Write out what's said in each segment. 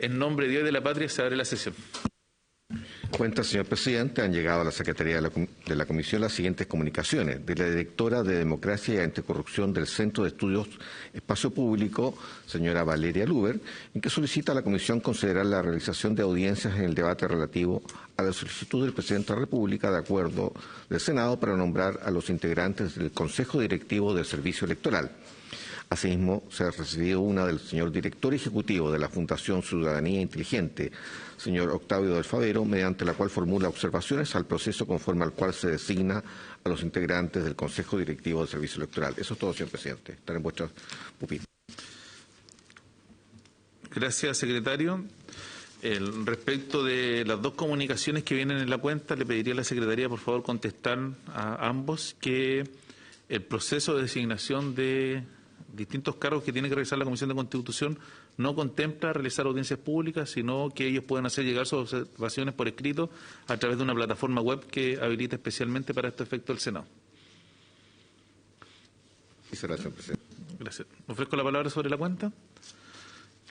En nombre de Dios y de la patria se abre la sesión. Cuenta, señor presidente, han llegado a la Secretaría de la Comisión las siguientes comunicaciones. De la directora de Democracia y Anticorrupción del Centro de Estudios Espacio Público, señora Valeria Luber, en que solicita a la Comisión considerar la realización de audiencias en el debate relativo a la solicitud del Presidente de la República de acuerdo del Senado para nombrar a los integrantes del Consejo Directivo del Servicio Electoral. Asimismo, se ha recibido una del señor director ejecutivo de la Fundación Ciudadanía Inteligente, señor Octavio del Favero, mediante la cual formula observaciones al proceso conforme al cual se designa a los integrantes del Consejo Directivo del Servicio Electoral. Eso es todo, señor presidente. Están en vuestras pupilas. Gracias, secretario. Respecto de las dos comunicaciones que vienen en la cuenta, le pediría a la Secretaría, por favor, contestar a ambos que el proceso de designación de distintos cargos que tiene que realizar la Comisión de Constitución no contempla realizar audiencias públicas, sino que ellos pueden hacer llegar sus observaciones por escrito a través de una plataforma web que habilita especialmente para este efecto el Senado. Sí, será, señor presidente. Gracias. Ofrezco la palabra sobre la cuenta.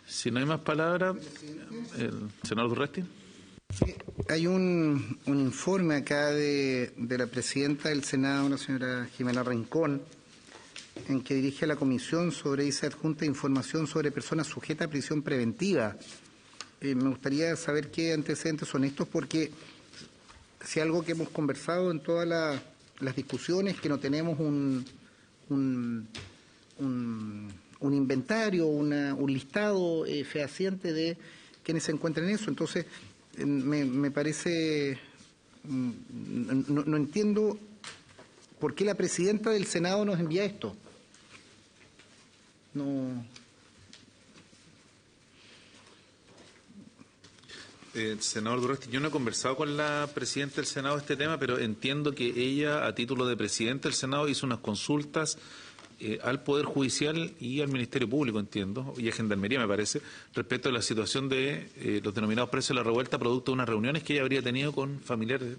Si no hay más palabras, el senador Durresti. Sí, hay un informe acá de la presidenta del Senado, la señora Jimena Rincón, en que dirige a la comisión sobre esa adjunta información sobre personas sujetas a prisión preventiva. Me gustaría saber qué antecedentes son estos, porque si algo que hemos conversado en todas las discusiones, que no tenemos un inventario, un listado fehaciente de quienes se encuentran en eso. Entonces, me parece, no entiendo por qué la presidenta del Senado nos envía esto. No. Senador Durresti, yo no he conversado con la presidenta del Senado este tema, pero entiendo que ella, a título de presidenta del Senado, hizo unas consultas al Poder Judicial y al Ministerio Público, entiendo, y a Gendarmería, me parece, respecto a la situación de los denominados presos de la revuelta, producto de unas reuniones que ella habría tenido con familiares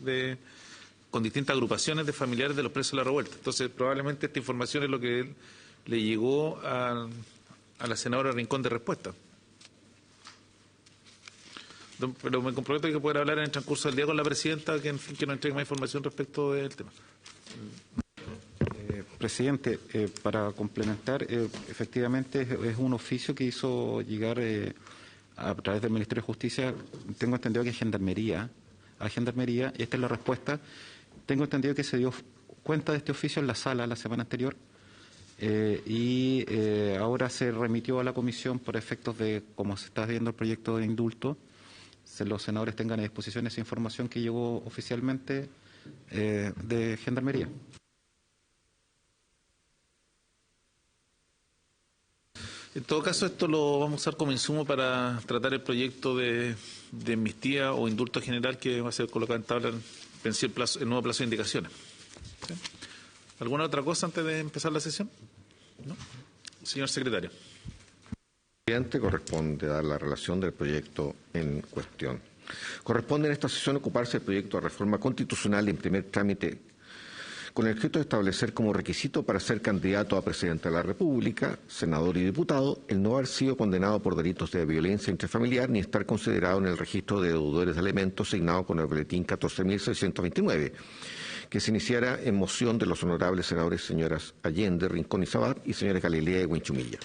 con distintas agrupaciones de familiares de los presos de la revuelta. Entonces, probablemente esta información es lo que le llegó a la senadora Rincón de respuesta. Pero me comprometo que poder hablar en el transcurso del día con la presidenta, que en fin que nos entregue más información respecto del tema. Presidente, para complementar, efectivamente es un oficio que hizo llegar a través del Ministerio de Justicia, tengo entendido que es a Gendarmería, y esta es la respuesta. Tengo entendido que se dio cuenta de este oficio en la sala la semana anterior y ahora se remitió a la comisión por efectos de, como se está viendo el proyecto de indulto, los senadores tengan a disposición esa información que llegó oficialmente de Gendarmería. En todo caso, esto lo vamos a usar como insumo para tratar el proyecto de amnistía o indulto general que va a ser colocado en tabla el nuevo plazo de indicaciones. ¿Sí? ¿Alguna otra cosa antes de empezar la sesión? ¿No? Señor secretario. Presidente, corresponde dar la relación del proyecto en cuestión. Corresponde en esta sesión ocuparse del proyecto de reforma constitucional en primer trámite con el objeto de establecer como requisito para ser candidato a presidente de la República, senador y diputado, el no haber sido condenado por delitos de violencia intrafamiliar ni estar considerado en el registro de deudores de alimentos asignado con el boletín 14.629, que se iniciara en moción de los honorables senadores señoras Allende, Rincón y Sabat y señores Galilea y Huinchumilla.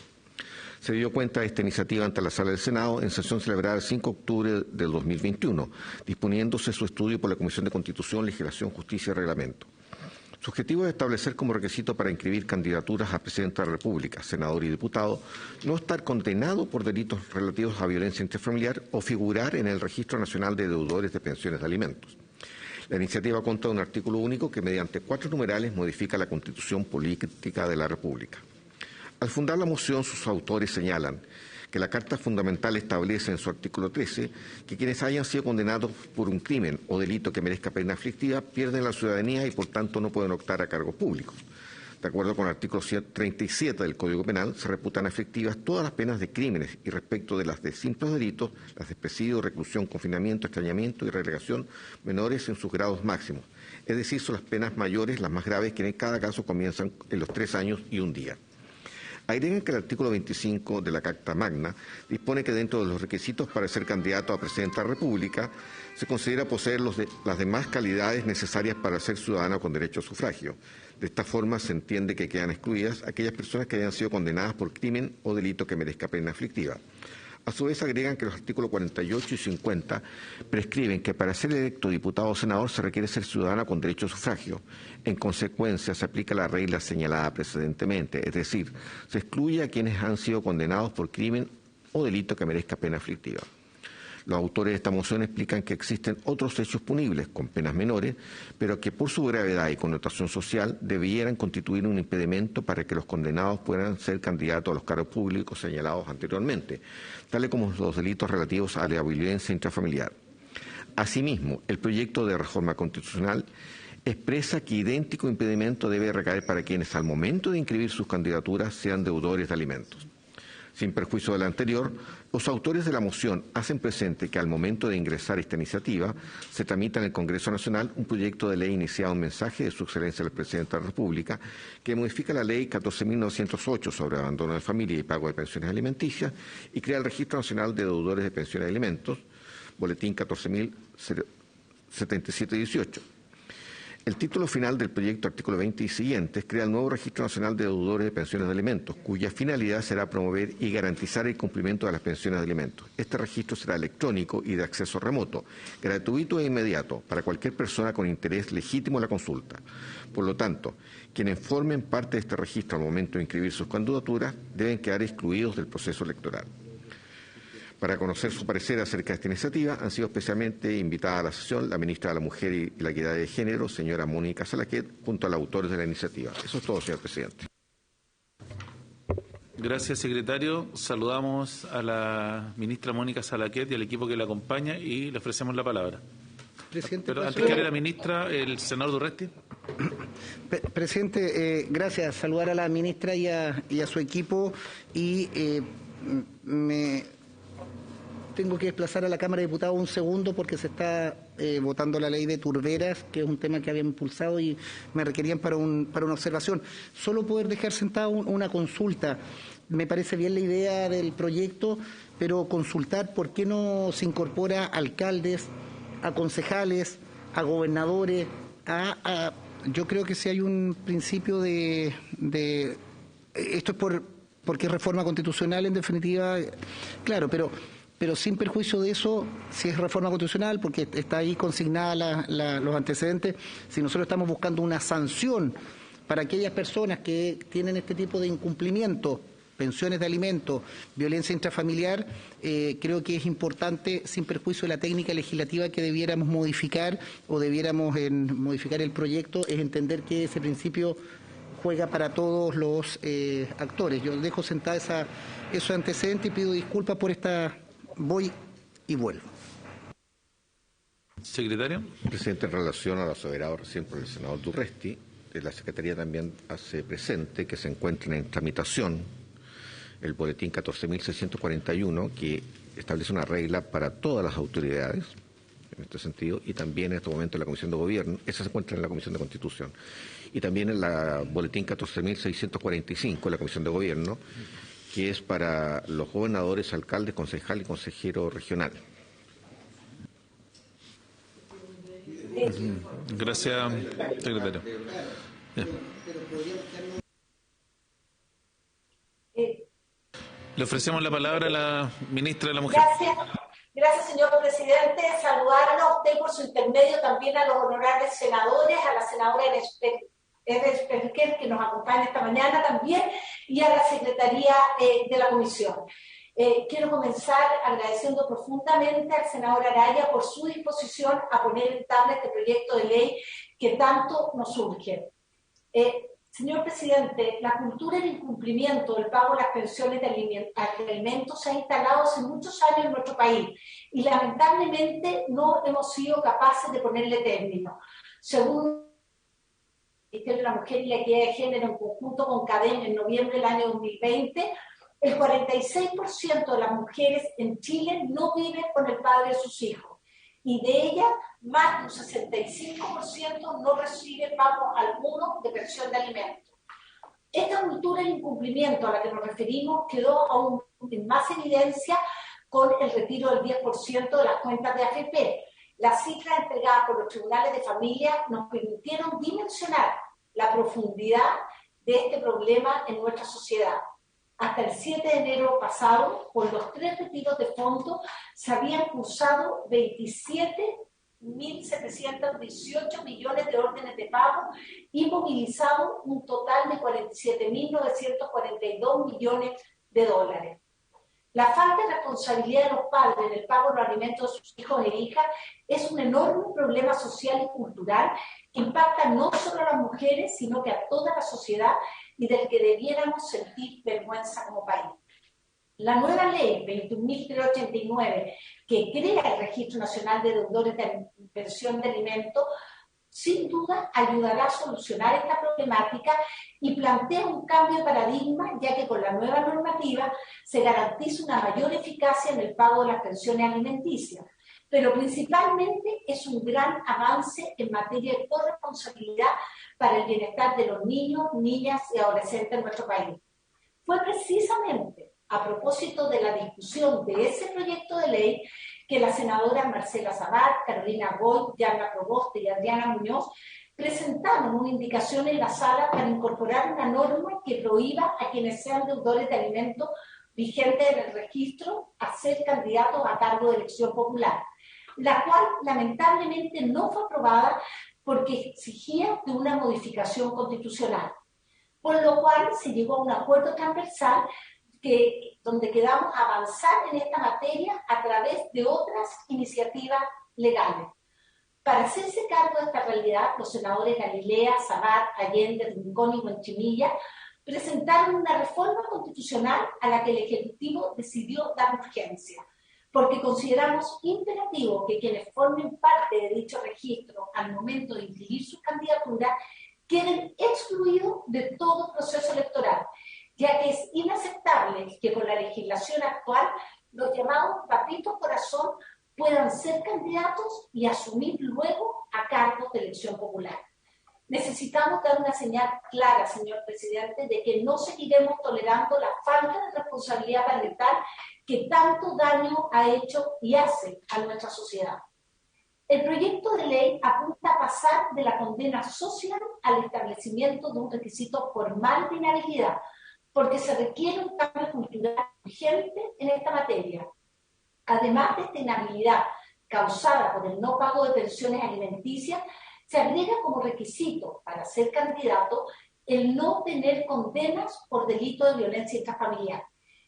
Se dio cuenta de esta iniciativa ante la Sala del Senado en sesión celebrada el 5 de octubre del 2021, disponiéndose su estudio por la Comisión de Constitución, Legislación, Justicia y Reglamento. Su objetivo es establecer como requisito para inscribir candidaturas a presidente de la República, senador y diputado, no estar condenado por delitos relativos a violencia intrafamiliar o figurar en el Registro Nacional de Deudores de Pensiones de Alimentos. La iniciativa consta de un artículo único que mediante 4 numerales modifica la Constitución Política de la República. Al fundar la moción, sus autores señalan que la Carta Fundamental establece en su artículo 13 que quienes hayan sido condenados por un crimen o delito que merezca pena aflictiva pierden la ciudadanía y por tanto no pueden optar a cargos públicos. De acuerdo con el artículo 37 del Código Penal, se reputan efectivas todas las penas de crímenes y respecto de las de simples delitos, las de presidio, reclusión, confinamiento, extrañamiento y relegación menores en sus grados máximos. Es decir, son las penas mayores, las más graves, que en cada caso comienzan en los 3 años y 1 día. Agregan que el artículo 25 de la Carta Magna dispone que dentro de los requisitos para ser candidato a presidente de la República se considera poseer las demás calidades necesarias para ser ciudadano con derecho a sufragio. De esta forma se entiende que quedan excluidas aquellas personas que hayan sido condenadas por crimen o delito que merezca pena aflictiva. A su vez agregan que los artículos 48 y 50 prescriben que para ser electo diputado o senador se requiere ser ciudadano con derecho a sufragio. En consecuencia, se aplica la regla señalada precedentemente, es decir, se excluye a quienes han sido condenados por crimen o delito que merezca pena aflictiva. Los autores de esta moción explican que existen otros hechos punibles con penas menores, pero que por su gravedad y connotación social debieran constituir un impedimento para que los condenados puedan ser candidatos a los cargos públicos señalados anteriormente, tales como los delitos relativos a la violencia intrafamiliar. Asimismo, el proyecto de reforma constitucional expresa que idéntico impedimento debe recaer para quienes al momento de inscribir sus candidaturas sean deudores de alimentos. Sin perjuicio de lo anterior, los autores de la moción hacen presente que al momento de ingresar esta iniciativa se tramita en el Congreso Nacional un proyecto de ley iniciado en mensaje de su excelencia el Presidente de la República que modifica la ley 14.908 sobre abandono de familia y pago de pensiones alimenticias y crea el Registro Nacional de Deudores de Pensiones de Alimentos, boletín 14.077-18. El título final del proyecto, artículo 20 y siguientes, crea el nuevo Registro Nacional de Deudores de Pensiones de Alimentos, cuya finalidad será promover y garantizar el cumplimiento de las pensiones de alimentos. Este registro será electrónico y de acceso remoto, gratuito e inmediato para cualquier persona con interés legítimo en la consulta. Por lo tanto, quienes formen parte de este registro al momento de inscribir sus candidaturas deben quedar excluidos del proceso electoral. Para conocer su parecer acerca de esta iniciativa, han sido especialmente invitadas a la sesión la ministra de la Mujer y la Equidad de Género, señora Mónica Salaquet, junto a los autores de la iniciativa. Eso es todo, señor presidente. Gracias, secretario. Saludamos a la ministra Mónica Salaquet y al equipo que la acompaña y le ofrecemos la palabra. Presidente, pero antes que hable la ministra, el senador Durresti. Presidente, gracias. Saludar a la ministra y a su equipo y me tengo que desplazar a la Cámara de Diputados un segundo porque se está votando la ley de turberas, que es un tema que había impulsado y me requerían para una observación. Solo poder dejar sentada una consulta. Me parece bien la idea del proyecto, pero consultar por qué no se incorpora a alcaldes, a concejales, a gobernadores, yo creo que si hay un principio de esto es porque es reforma constitucional en definitiva, claro, pero sin perjuicio de eso, si es reforma constitucional, porque está ahí consignada los antecedentes, si nosotros estamos buscando una sanción para aquellas personas que tienen este tipo de incumplimiento, pensiones de alimentos, violencia intrafamiliar, creo que es importante, sin perjuicio de la técnica legislativa que debiéramos modificar o debiéramos modificar el proyecto, es entender que ese principio juega para todos los actores. Yo dejo sentada esos antecedentes y pido disculpas por esta... Voy y vuelvo. Secretario. Presidente, en relación a lo aseverado recién por el senador Durresti, la Secretaría también hace presente que se encuentra en tramitación el boletín 14.641, que establece una regla para todas las autoridades, en este sentido, y también en este momento en la Comisión de Gobierno, esa se encuentra en la Comisión de Constitución, y también en la boletín 14.645, en la Comisión de Gobierno, que es para los gobernadores, alcaldes, concejal y consejero regional. Gracias, secretario. Le ofrecemos la palabra a la ministra de la Mujer. Gracias, señor presidente. Saludarlo a usted por su intermedio, también a los honorables senadores, a la senadora Espequer, que nos acompaña esta mañana también, y a la Secretaría de la Comisión. Quiero comenzar agradeciendo profundamente al senador Araya por su disposición a poner en tabla este proyecto de ley que tanto nos urge. Señor presidente, la cultura del incumplimiento del pago de las pensiones de alimentos se ha instalado hace muchos años en nuestro país y lamentablemente no hemos sido capaces de ponerle término. Según el Ministerio de la Mujer y la Equidad de Género en conjunto con CADEM en noviembre del año 2020, el 46% de las mujeres en Chile no viven con el padre de sus hijos y de ellas más de un 65% no recibe pago alguno de pensión de alimentos. Esta cultura del incumplimiento a la que nos referimos quedó aún en más evidencia con el retiro del 10% de las cuentas de AFP. Las cifras entregadas por los tribunales de familia nos permitieron dimensionar la profundidad de este problema en nuestra sociedad. Hasta el 7 de enero pasado, por los 3 retiros de fondos, se habían cursado 27.718 millones de órdenes de pago y movilizado un total de 47.942 millones de dólares. La falta de responsabilidad de los padres en el pago de los alimentos de sus hijos e hijas es un enorme problema social y cultural que impacta no solo a las mujeres, sino que a toda la sociedad y del que debiéramos sentir vergüenza como país. La nueva ley 21.389, que crea el Registro Nacional de Deudores de Pensión de Alimentos, sin duda ayudará a solucionar esta problemática y plantea un cambio de paradigma, ya que con la nueva normativa se garantiza una mayor eficacia en el pago de las pensiones alimenticias, pero principalmente es un gran avance en materia de corresponsabilidad para el bienestar de los niños, niñas y adolescentes en nuestro país. Fue precisamente a propósito de la discusión de ese proyecto de ley que las senadoras Marcela Sabat, Carolina Goy, Diana Proboste y Adriana Muñoz presentaron una indicación en la sala para incorporar una norma que prohíba a quienes sean deudores de alimentos vigentes en el registro a ser candidatos a cargo de elección popular, la cual lamentablemente no fue aprobada porque exigía de una modificación constitucional, por lo cual se llegó a un acuerdo transversal donde quedamos a avanzar en esta materia a través de otras iniciativas legales. Para hacerse cargo de esta realidad, los senadores Galilea, Sabat, Allende, Rincón y Huenchimilla presentaron una reforma constitucional a la que el Ejecutivo decidió dar urgencia, porque consideramos imperativo que quienes formen parte de dicho registro al momento de inscribir sus candidaturas queden excluidos de todo proceso electoral, ya que es inaceptable que con la legislación actual los llamados papitos corazón puedan ser candidatos y asumir luego a cargos de elección popular. Necesitamos dar una señal clara, señor presidente, de que no seguiremos tolerando la falta de responsabilidad parental que tanto daño ha hecho y hace a nuestra sociedad. El proyecto de ley apunta a pasar de la condena social al establecimiento de un requisito formal de inhabilidad, porque se requiere un cambio cultural urgente en esta materia. Además de esta inhabilidad causada por el no pago de pensiones alimenticias, se agrega como requisito para ser candidato el no tener condenas por delito de violencia intrafamiliar,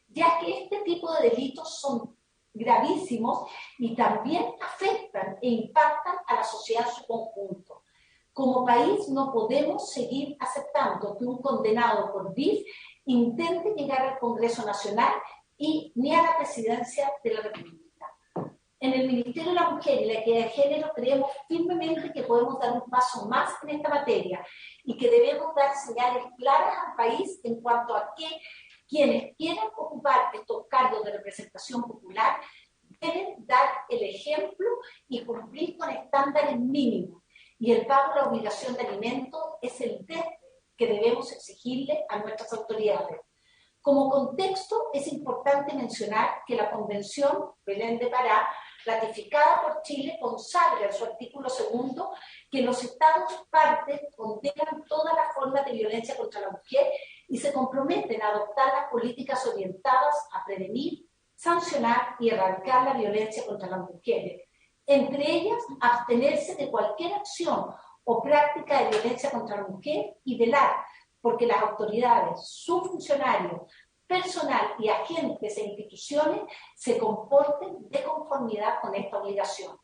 ya que este tipo de delitos son gravísimos y también afectan e impactan a la sociedad en su conjunto. Como país no podemos seguir aceptando que un condenado por BIF intente llegar al Congreso Nacional ni a la presidencia de la República. En el Ministerio de la Mujer y la Equidad de Género creemos firmemente que podemos dar un paso más en esta materia y que debemos dar señales claras al país en cuanto a que quienes quieran ocupar estos cargos de representación popular deben dar el ejemplo y cumplir con estándares mínimos. Y el pago de la obligación de alimentos es el deber que debemos exigirle a nuestras autoridades. Como contexto, es importante mencionar que la Convención Belén de Pará, ratificada por Chile, consagra en su artículo 2 que los Estados partes condenan todas las formas de violencia contra la mujer y se comprometen a adoptar las políticas orientadas a prevenir, sancionar y erradicar la violencia contra las mujeres. Entre ellas, abstenerse de cualquier acción o práctica de violencia contra la mujer y velar porque las autoridades, sus funcionarios, personal y agentes e instituciones se comporten de conformidad con esta obligación.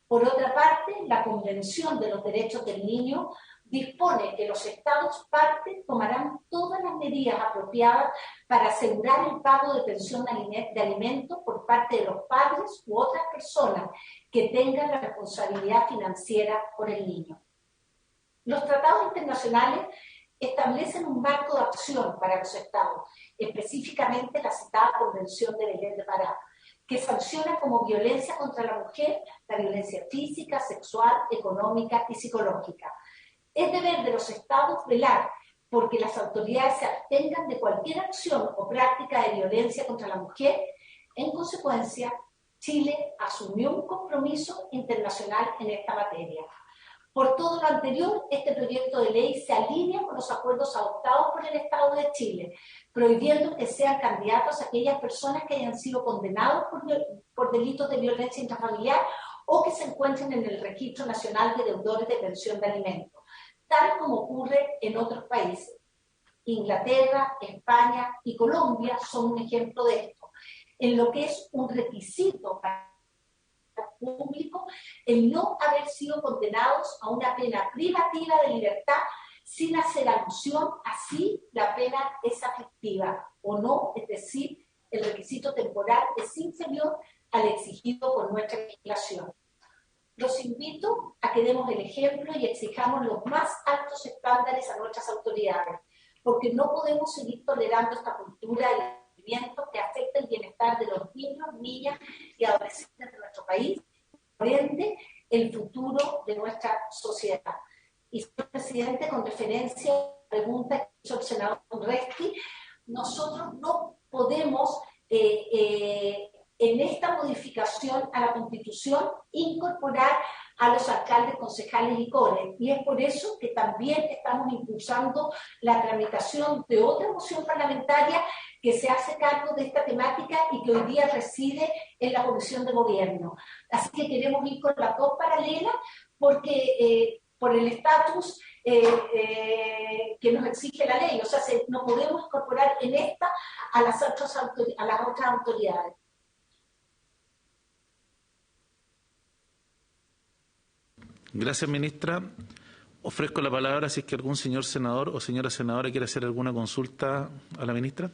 Por otra parte, la Convención de los Derechos del Niño dispone que los Estados partes tomarán todas las medidas apropiadas para asegurar el pago de pensión de alimentos por parte de los padres u otras personas que tengan la responsabilidad financiera por el niño. Los tratados internacionales establecen un marco de acción para los Estados, específicamente la citada Convención de Belén de Pará, que sanciona como violencia contra la mujer la violencia física, sexual, económica y psicológica. Es deber de los Estados velar porque las autoridades se abstengan de cualquier acción o práctica de violencia contra la mujer. En consecuencia, Chile asumió un compromiso internacional en esta materia. Por todo lo anterior, este proyecto de ley se alinea con los acuerdos adoptados por el Estado de Chile, prohibiendo que sean candidatos aquellas personas que hayan sido condenados por delitos de violencia intrafamiliar o que se encuentren en el Registro Nacional de Deudores de Pensión de Alimentos, tal como ocurre en otros países. Inglaterra, España y Colombia son un ejemplo de esto, en lo que es un requisito para público el no haber sido condenados a una pena privativa de libertad sin hacer alusión a si la pena es afectiva o no, es decir, el requisito temporal es inferior al exigido por nuestra legislación. Los invito a que demos el ejemplo y exijamos los más altos estándares a nuestras autoridades, porque no podemos seguir tolerando esta cultura de que afecta el bienestar de los niños, niñas y adolescentes de nuestro país, por ende, el futuro de nuestra sociedad. Y, señor presidente, con referencia a la pregunta que hizo el senador Urresti, nosotros no podemos, en esta modificación a la Constitución, incorporar a los alcaldes, concejales y CORES. Y es por eso que también estamos impulsando la tramitación de otra moción parlamentaria que se hace cargo de esta temática y que hoy día reside en la Comisión de Gobierno. Así que queremos ir con las dos paralelas porque por el estatus que nos exige la ley. O sea, no podemos incorporar en esta a las otras autoridades. Gracias, ministra. Ofrezco la palabra si es que algún señor senador o señora senadora quiere hacer alguna consulta a la ministra.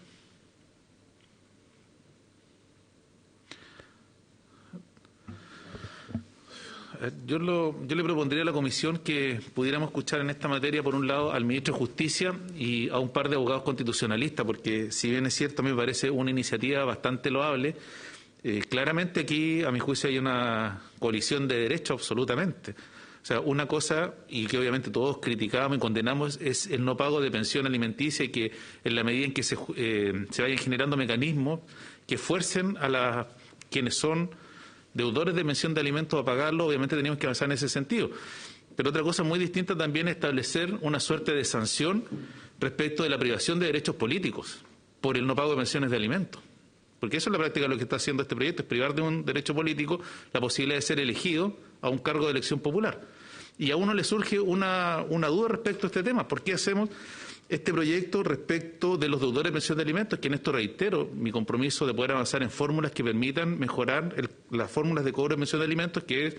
Yo le propondría a la comisión que pudiéramos escuchar en esta materia, por un lado, al ministro de Justicia y a un par de abogados constitucionalistas, porque si bien es cierto, me parece una iniciativa bastante loable, claramente aquí, a mi juicio, hay una colisión de derechos absolutamente. O sea, una cosa, y que obviamente todos criticamos y condenamos, es el no pago de pensión alimenticia y que en la medida en que se vayan generando mecanismos que fuercen a quienes son deudores de pensión de alimentos a pagarlo, obviamente tenemos que avanzar en ese sentido. Pero otra cosa muy distinta también es establecer una suerte de sanción respecto de la privación de derechos políticos por el no pago de pensiones de alimentos. Porque eso es la práctica de lo que está haciendo este proyecto, es privar de un derecho político la posibilidad de ser elegido a un cargo de elección popular. Y a uno le surge una duda respecto a este tema. ¿Por qué hacemos este proyecto respecto de los deudores de pensión de alimentos? Que en esto reitero mi compromiso de poder avanzar en fórmulas que permitan mejorar las fórmulas de cobro de pensión de alimentos, que es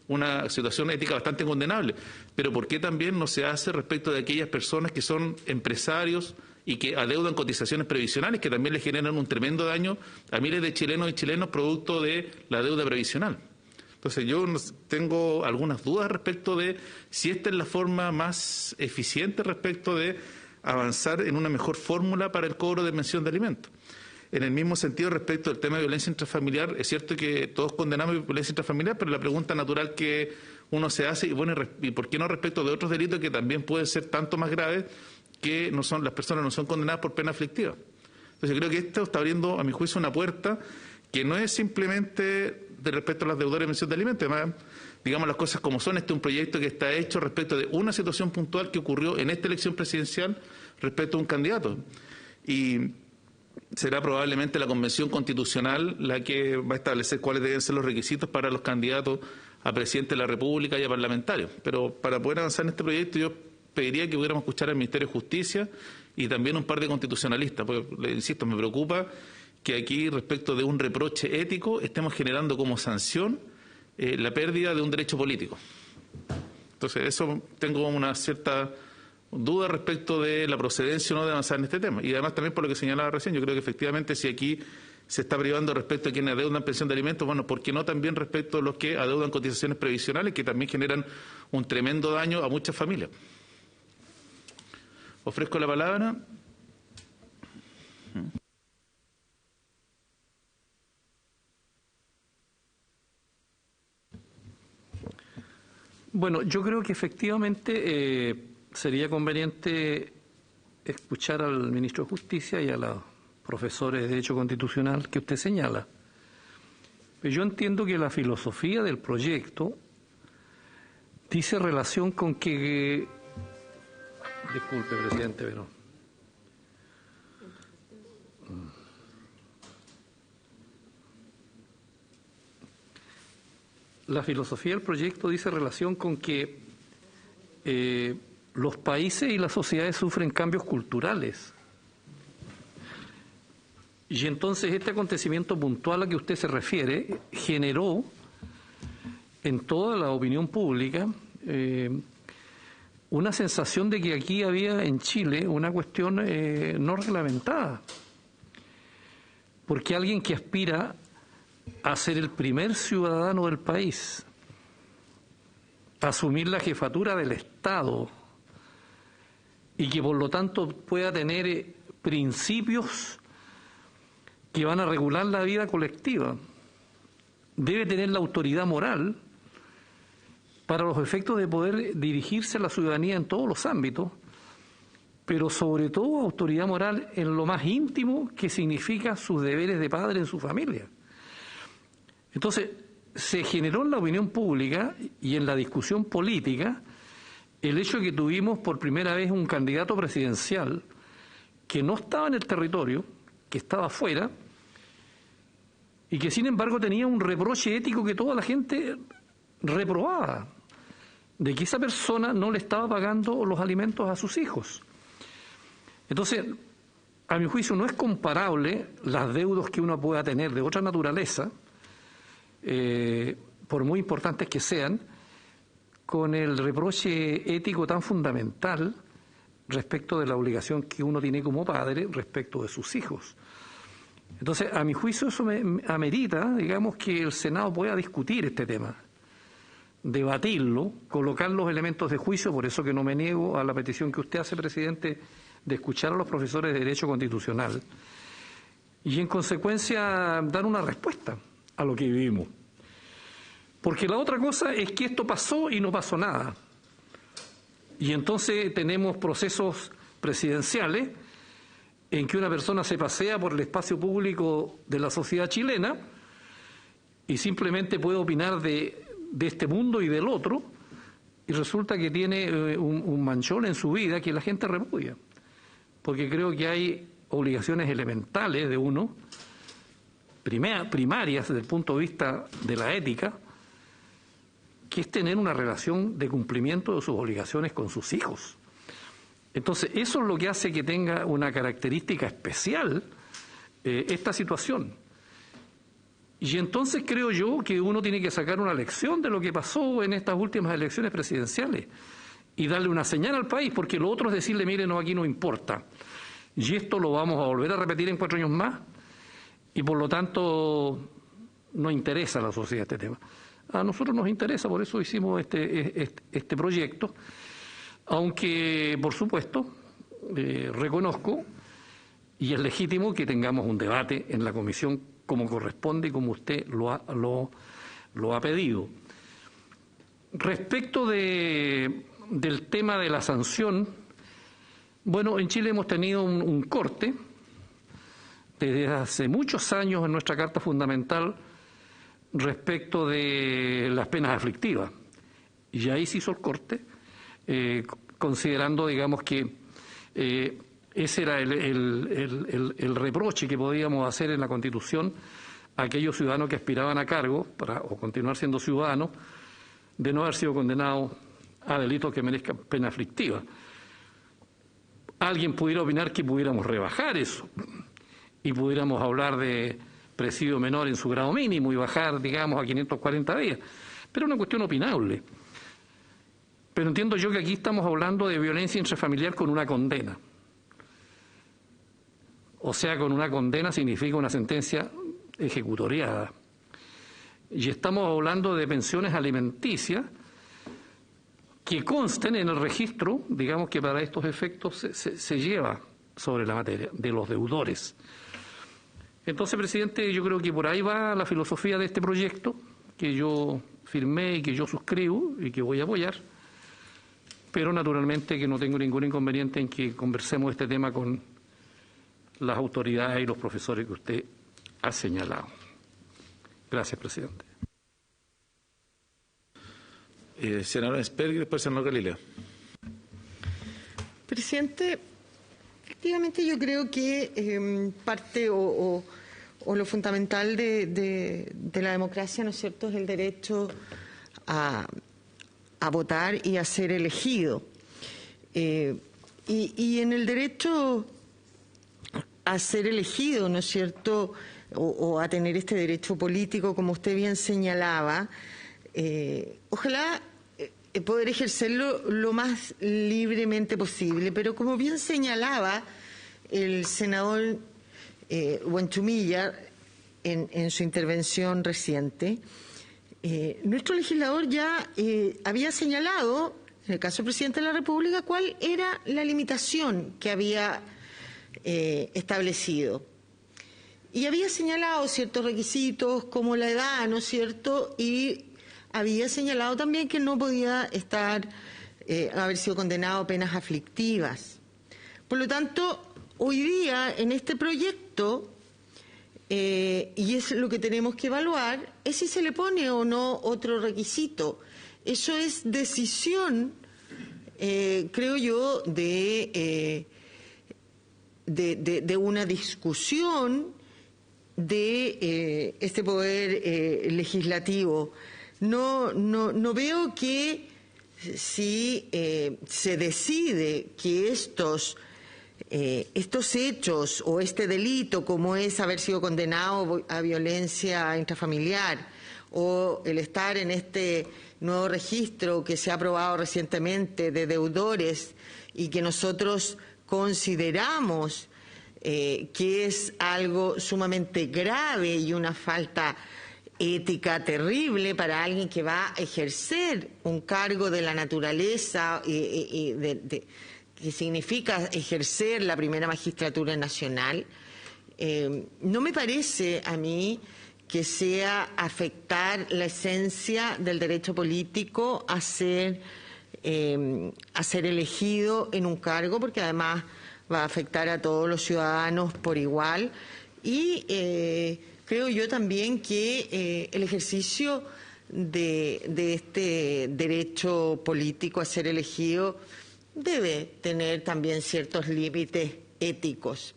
una situación ética bastante condenable. Pero ¿por qué también no se hace respecto de aquellas personas que son empresarios y que adeudan cotizaciones previsionales, que también le generan un tremendo daño a miles de chilenos y chilenos producto de la deuda previsional? Entonces yo tengo algunas dudas respecto de si esta es la forma más eficiente respecto de avanzar en una mejor fórmula para el cobro de pensión de alimentos. En el mismo sentido, respecto al tema de violencia intrafamiliar, es cierto que todos condenamos violencia intrafamiliar, pero la pregunta natural que uno se hace, y por qué no respecto de otros delitos que también pueden ser tanto más graves, que las personas no son condenadas por pena aflictiva. Entonces yo creo que esto está abriendo, a mi juicio, una puerta que no es simplemente de respecto a las deudores de pensión de alimentos. Además, digamos las cosas como son, este es un proyecto que está hecho respecto de una situación puntual que ocurrió en esta elección presidencial respecto a un candidato. Y será probablemente la Convención Constitucional la que va a establecer cuáles deben ser los requisitos para los candidatos a presidente de la República y a parlamentarios. Pero para poder avanzar en este proyecto yo pediría que pudiéramos escuchar al Ministerio de Justicia y también un par de constitucionalistas, porque, le insisto, me preocupa que aquí, respecto de un reproche ético, estemos generando como sanción la pérdida de un derecho político. Entonces, eso tengo una cierta duda respecto de la procedencia o no de avanzar en este tema. Y además también por lo que señalaba recién, yo creo que efectivamente si aquí se está privando respecto a quienes adeudan pensión de alimentos, bueno, ¿por qué no también respecto a los que adeudan cotizaciones previsionales, que también generan un tremendo daño a muchas familias? Ofrezco la palabra. Bueno, yo creo que efectivamente sería conveniente escuchar al ministro de Justicia y a los profesores de Derecho Constitucional que usted señala. Pero yo entiendo que la filosofía del proyecto dice relación con que... Disculpe, presidente, pero... La filosofía del proyecto dice relación con que los países y las sociedades sufren cambios culturales. Y entonces este acontecimiento puntual a que usted se refiere generó en toda la opinión pública una sensación de que aquí había en Chile una cuestión no reglamentada. Porque alguien que aspira a ser el primer ciudadano del país, a asumir la jefatura del Estado y que por lo tanto pueda tener principios que van a regular la vida colectiva, debe tener la autoridad moral para los efectos de poder dirigirse a la ciudadanía en todos los ámbitos, pero sobre todo autoridad moral en lo más íntimo que significa sus deberes de padre en su familia. Entonces, se generó en la opinión pública y en la discusión política el hecho de que tuvimos por primera vez un candidato presidencial que no estaba en el territorio, que estaba afuera, y que sin embargo tenía un reproche ético que toda la gente reprobaba, de que esa persona no le estaba pagando los alimentos a sus hijos. Entonces, a mi juicio no es comparable las deudas que uno pueda tener de otra naturaleza, por muy importantes que sean, con el reproche ético tan fundamental respecto de la obligación que uno tiene como padre respecto de sus hijos. Entonces, a mi juicio eso amerita, digamos, que el Senado pueda discutir este tema, debatirlo, colocar los elementos de juicio, por eso que no me niego a la petición que usted hace, presidente, de escuchar a los profesores de Derecho Constitucional y, en consecuencia, dar una respuesta a lo que vivimos. Porque la otra cosa es que esto pasó y no pasó nada. Y entonces tenemos procesos presidenciales en que una persona se pasea por el espacio público de la sociedad chilena y simplemente puede opinar de este mundo y del otro, y resulta que tiene un manchón en su vida que la gente repudia. Porque creo que hay obligaciones elementales de uno, primarias desde el punto de vista de la ética, que es tener una relación de cumplimiento de sus obligaciones con sus hijos. Entonces, eso es lo que hace que tenga una característica especial esta situación. Y entonces creo yo que uno tiene que sacar una lección de lo que pasó en estas últimas elecciones presidenciales y darle una señal al país, porque lo otro es decirle, mire, no, aquí no importa. Y esto lo vamos a volver a repetir en 4 años más, y por lo tanto no interesa a la sociedad este tema. A nosotros nos interesa, por eso hicimos este proyecto, aunque, por supuesto, reconozco, y es legítimo que tengamos un debate en la comisión como corresponde y como usted lo ha pedido. Respecto del tema de la sanción, bueno, en Chile hemos tenido un corte desde hace muchos años en nuestra Carta Fundamental respecto de las penas aflictivas. Y ahí se hizo el corte, considerando, digamos, que ese era el reproche que podíamos hacer en la Constitución a aquellos ciudadanos que aspiraban a cargo o continuar siendo ciudadanos, de no haber sido condenados a delitos que merezcan pena aflictiva. Alguien pudiera opinar que pudiéramos rebajar eso y pudiéramos hablar de presidio menor en su grado mínimo y bajar, digamos, a 540 días. Pero es una cuestión opinable. Pero entiendo yo que aquí estamos hablando de violencia intrafamiliar con una condena. O sea, con una condena significa una sentencia ejecutoriada. Y estamos hablando de pensiones alimenticias que consten en el registro, digamos que para estos efectos se lleva sobre la materia, de los deudores. Entonces, presidente, yo creo que por ahí va la filosofía de este proyecto, que yo firmé y que yo suscribo y que voy a apoyar, pero naturalmente que no tengo ningún inconveniente en que conversemos este tema con las autoridades y los profesores que usted ha señalado. Gracias, presidente. Senadora Spenger, después senador Galileo. Presidente, efectivamente yo creo que parte o lo fundamental de la democracia, ¿no es cierto?, es el derecho a votar y a ser elegido. Y en el derecho a ser elegido, ¿no es cierto?, o a tener este derecho político, como usted bien señalaba, ojalá poder ejercerlo lo más libremente posible, pero como bien señalaba el senador Huenchumilla en su intervención reciente, nuestro legislador ya había señalado, en el caso del presidente de la República, cuál era la limitación que había establecido. Y había señalado ciertos requisitos como la edad, ¿no es cierto?, y había señalado también que no podía haber sido condenado a penas aflictivas. Por lo tanto, hoy día en este proyecto, y es lo que tenemos que evaluar, es si se le pone o no otro requisito. Eso es decisión, creo yo, de una discusión de este poder legislativo. No veo que si se decide que estos hechos o este delito, como es haber sido condenado a violencia intrafamiliar o el estar en este nuevo registro que se ha aprobado recientemente de deudores y que nosotros consideramos que es algo sumamente grave y una falta ética terrible para alguien que va a ejercer un cargo de la naturaleza que significa ejercer la primera magistratura nacional, no me parece a mí que sea afectar la esencia del derecho político a ser elegido en un cargo, porque además va a afectar a todos los ciudadanos por igual. Y creo yo también que el ejercicio de este derecho político a ser elegido debe tener también ciertos límites éticos.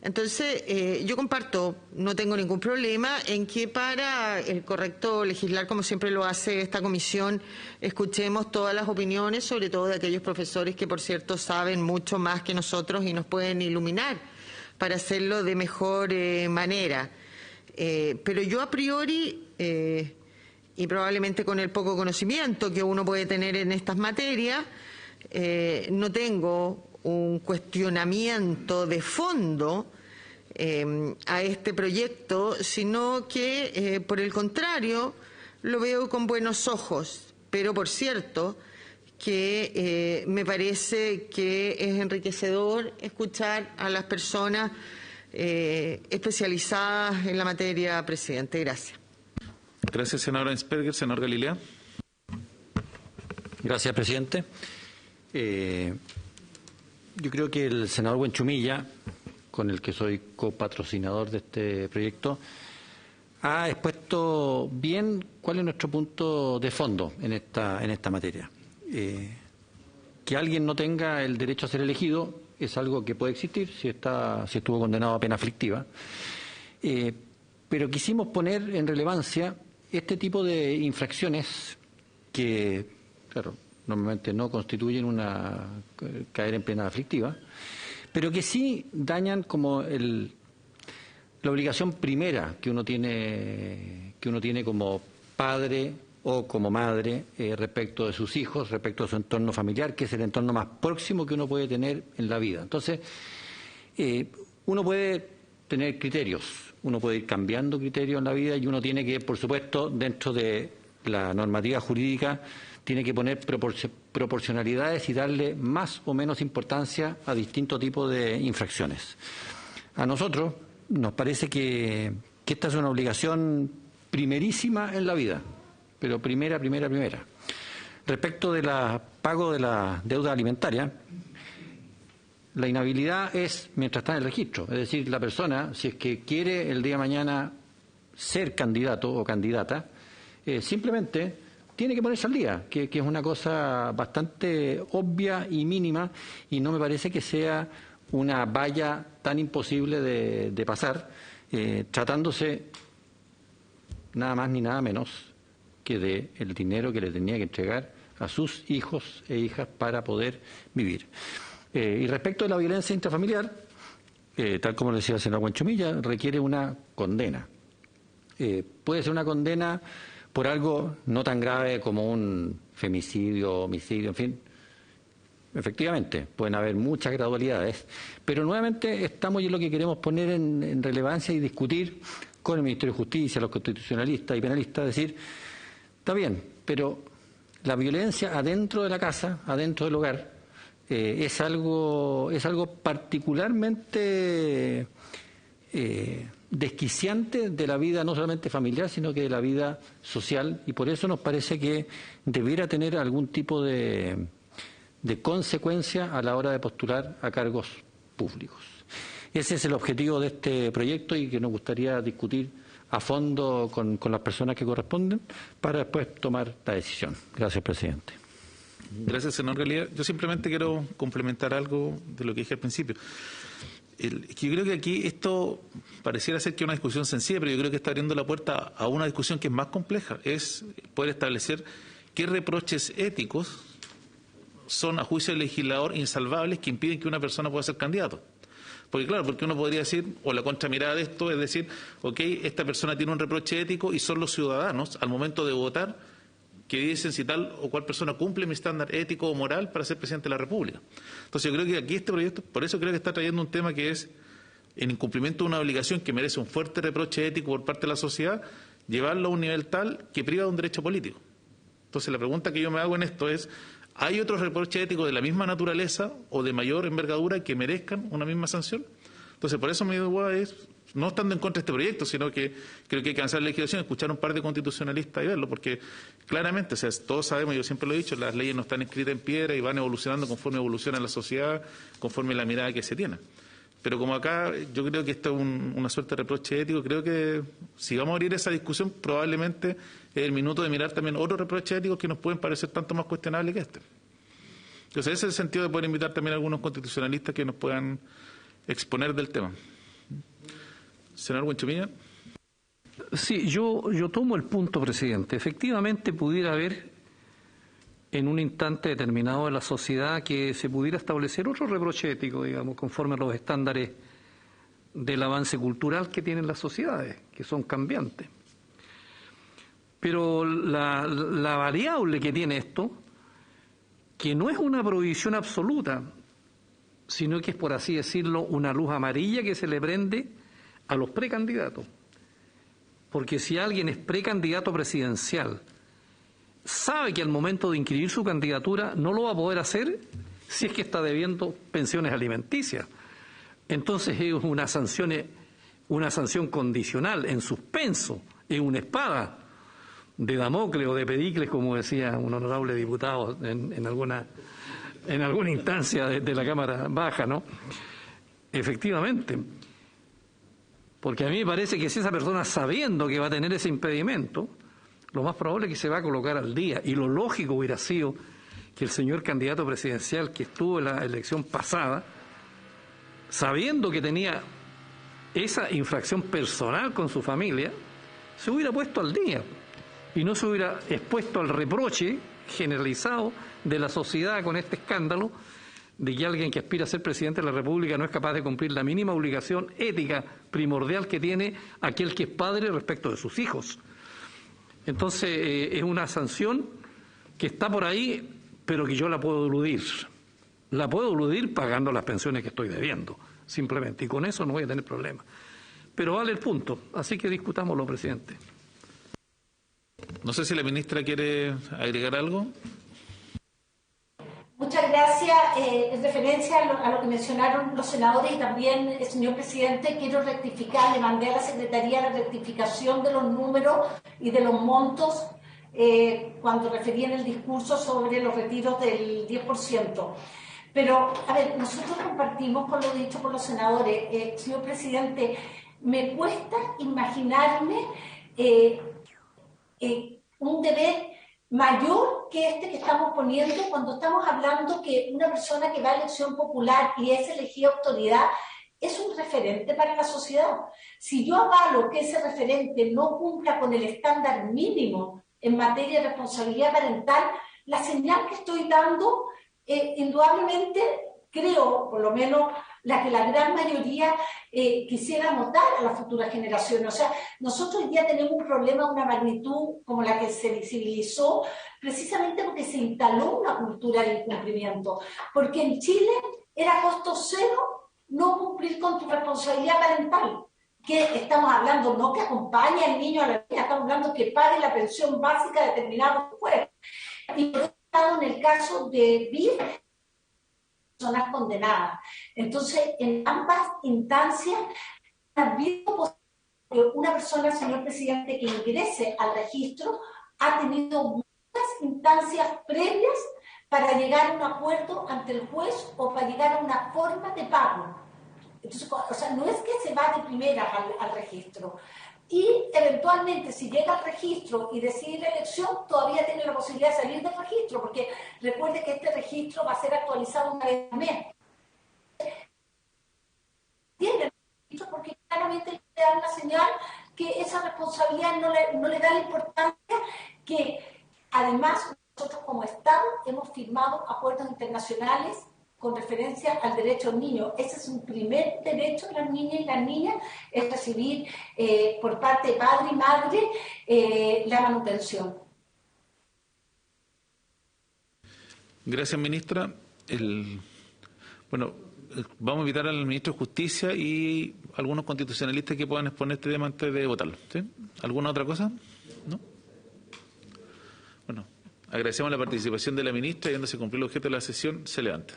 Entonces, yo comparto, no tengo ningún problema en que para el correcto legislar, como siempre lo hace esta comisión, escuchemos todas las opiniones, sobre todo de aquellos profesores que, por cierto, saben mucho más que nosotros y nos pueden iluminar para hacerlo de mejor manera. Pero yo a priori, y probablemente con el poco conocimiento que uno puede tener en estas materias, no tengo un cuestionamiento de fondo a este proyecto, sino que, por el contrario, lo veo con buenos ojos. Pero, por cierto, que me parece que es enriquecedor escuchar a las personas especializadas en la materia, presidente. Gracias. Gracias, senadora Spenger. Senador Galileo. Gracias, presidente. Yo creo que el senador Huenchumilla, con el que soy copatrocinador de este proyecto, ha expuesto bien cuál es nuestro punto de fondo en esta materia. Que alguien no tenga el derecho a ser elegido es algo que puede existir si estuvo condenado a pena aflictiva. Pero quisimos poner en relevancia este tipo de infracciones que, claro, normalmente no constituyen caer en pena aflictiva, pero que sí dañan como la obligación primera que uno tiene como padre o como madre respecto de sus hijos, respecto de su entorno familiar, que es el entorno más próximo que uno puede tener en la vida. Entonces, uno puede tener criterios, uno puede ir cambiando criterios en la vida y uno tiene que, por supuesto, dentro de la normativa jurídica, tiene que poner proporcionalidades y darle más o menos importancia a distintos tipos de infracciones. A nosotros nos parece que esta es una obligación primerísima en la vida, pero primera. respecto del pago de la deuda alimentaria, la inhabilidad es mientras está en el registro. Es decir, la persona, si es que quiere el día de mañana ser candidato o candidata, simplemente tiene que ponerse al día, que es una cosa bastante obvia y mínima, y no me parece que sea una valla tan imposible de pasar, tratándose nada más ni nada menos que del dinero que le tenía que entregar a sus hijos e hijas para poder vivir. Y respecto de la violencia intrafamiliar, tal como le decía el senador Buenchumilla, requiere una condena. Puede ser una condena por algo no tan grave como un femicidio, homicidio, en fin. Efectivamente, pueden haber muchas gradualidades, pero nuevamente estamos en lo que queremos poner en relevancia y discutir con el Ministerio de Justicia, los constitucionalistas y penalistas, decir, está bien, pero la violencia adentro de la casa, adentro del hogar, es algo particularmente desquiciante de la vida no solamente familiar, sino que de la vida social, y por eso nos parece que debiera tener algún tipo de consecuencia a la hora de postular a cargos públicos. Ese es el objetivo de este proyecto y que nos gustaría discutir a fondo con las personas que corresponden para después tomar la decisión. Gracias, presidente. Gracias, senador Galía. Yo simplemente quiero complementar algo de lo que dije al principio. Yo creo que aquí esto pareciera ser que es una discusión sencilla, pero yo creo que está abriendo la puerta a una discusión que es más compleja. Es poder establecer qué reproches éticos son, a juicio del legislador, insalvables que impiden que una persona pueda ser candidato. Porque claro, porque uno podría decir, o la contramirada de esto es decir, ok, esta persona tiene un reproche ético y son los ciudadanos, al momento de votar, que dicen si tal o cual persona cumple mi estándar ético o moral para ser presidente de la República. Entonces yo creo que aquí este proyecto, por eso creo que está trayendo un tema que es, en incumplimiento de una obligación que merece un fuerte reproche ético por parte de la sociedad, llevarlo a un nivel tal que priva de un derecho político. Entonces la pregunta que yo me hago en esto es, ¿hay otros reproches éticos de la misma naturaleza o de mayor envergadura que merezcan una misma sanción? Entonces, por eso mi duda es, no estando en contra de este proyecto, sino que creo que hay que avanzar la legislación, escuchar un par de constitucionalistas y verlo, porque claramente, o sea, todos sabemos, yo siempre lo he dicho, las leyes no están escritas en piedra y van evolucionando conforme evoluciona la sociedad, conforme la mirada que se tiene. Pero como acá yo creo que esto es una suerte de reproche ético, creo que si vamos a abrir esa discusión, probablemente es el minuto de mirar también otros reproches éticos que nos pueden parecer tanto más cuestionables que este. Entonces ese es el sentido de poder invitar también a algunos constitucionalistas que nos puedan exponer del tema. Senador Buenchumilla. Sí, yo tomo el punto, presidente. Efectivamente pudiera haber en un instante determinado de la sociedad que se pudiera establecer otro reproche ético, digamos, conforme a los estándares del avance cultural que tienen las sociedades, que son cambiantes. Pero la variable que tiene esto, que no es una prohibición absoluta, sino que es, por así decirlo, una luz amarilla que se le prende a los precandidatos. Porque si alguien es precandidato presidencial, sabe que al momento de inscribir su candidatura no lo va a poder hacer si es que está debiendo pensiones alimenticias. Entonces es una sanción condicional, en suspenso, es una espada de Damocles o de Pericles, como decía un honorable diputado en alguna instancia de la Cámara Baja, ¿no? Efectivamente. Porque a mí me parece que si esa persona, sabiendo que va a tener ese impedimento, lo más probable es que se va a colocar al día. Y lo lógico hubiera sido que el señor candidato presidencial que estuvo en la elección pasada, sabiendo que tenía esa infracción personal con su familia, se hubiera puesto al día y no se hubiera expuesto al reproche generalizado de la sociedad con este escándalo de que alguien que aspira a ser presidente de la República no es capaz de cumplir la mínima obligación ética primordial que tiene aquel que es padre respecto de sus hijos. Entonces, es una sanción que está por ahí, pero que yo la puedo eludir. La puedo eludir pagando las pensiones que estoy debiendo, simplemente, y con eso no voy a tener problema. Pero vale el punto, así que discutámoslo, presidente. No sé si la ministra quiere agregar algo. Muchas gracias. En referencia a lo que mencionaron los senadores y también, señor presidente, quiero rectificar, le mandé a la Secretaría la rectificación de los números y de los montos cuando refería en el discurso sobre los retiros del 10%. Pero, a ver, nosotros compartimos con lo dicho por los senadores. Señor presidente, me cuesta imaginarme un deber mayor que este que estamos poniendo cuando estamos hablando que una persona que va a elección popular y es elegida autoridad es un referente para la sociedad. Si yo avalo que ese referente no cumpla con el estándar mínimo en materia de responsabilidad parental, la señal que estoy dando, indudablemente, creo, por lo menos la que la gran mayoría quisiera notar a las futuras generaciones. O sea, nosotros hoy día tenemos un problema de una magnitud como la que se visibilizó, precisamente porque se instaló una cultura de incumplimiento. Porque en Chile era costo cero no cumplir con tu responsabilidad parental. Que estamos hablando, no que acompañe al niño a la niña, estamos hablando que pague la pensión básica determinada por fuera. Y por otro lado, en el caso de BID, personas condenadas. Entonces, en ambas instancias, ha habido que una persona, señor presidente, que ingrese al registro ha tenido muchas instancias previas para llegar a un acuerdo ante el juez o para llegar a una forma de pago. Entonces, o sea, no es que se va de primera al registro. Y eventualmente, si llega al registro y decide la elección, todavía tiene la posibilidad de salir del registro, porque recuerde que este registro va a ser actualizado una vez al mes. Tiene el registro porque claramente le da una señal que esa responsabilidad no le da la importancia que, además, nosotros como Estado hemos firmado acuerdos internacionales con referencia al derecho al niño. Ese es un primer derecho de las niñas y las niñas, es recibir por parte de padre y madre la manutención. Gracias, ministra. Bueno, vamos a invitar al ministro de Justicia y algunos constitucionalistas que puedan exponer este tema antes de votarlo. ¿Sí? ¿Alguna otra cosa? ¿No? Bueno, agradecemos la participación de la ministra y, habiéndose cumplido el objeto de la sesión, se levanta.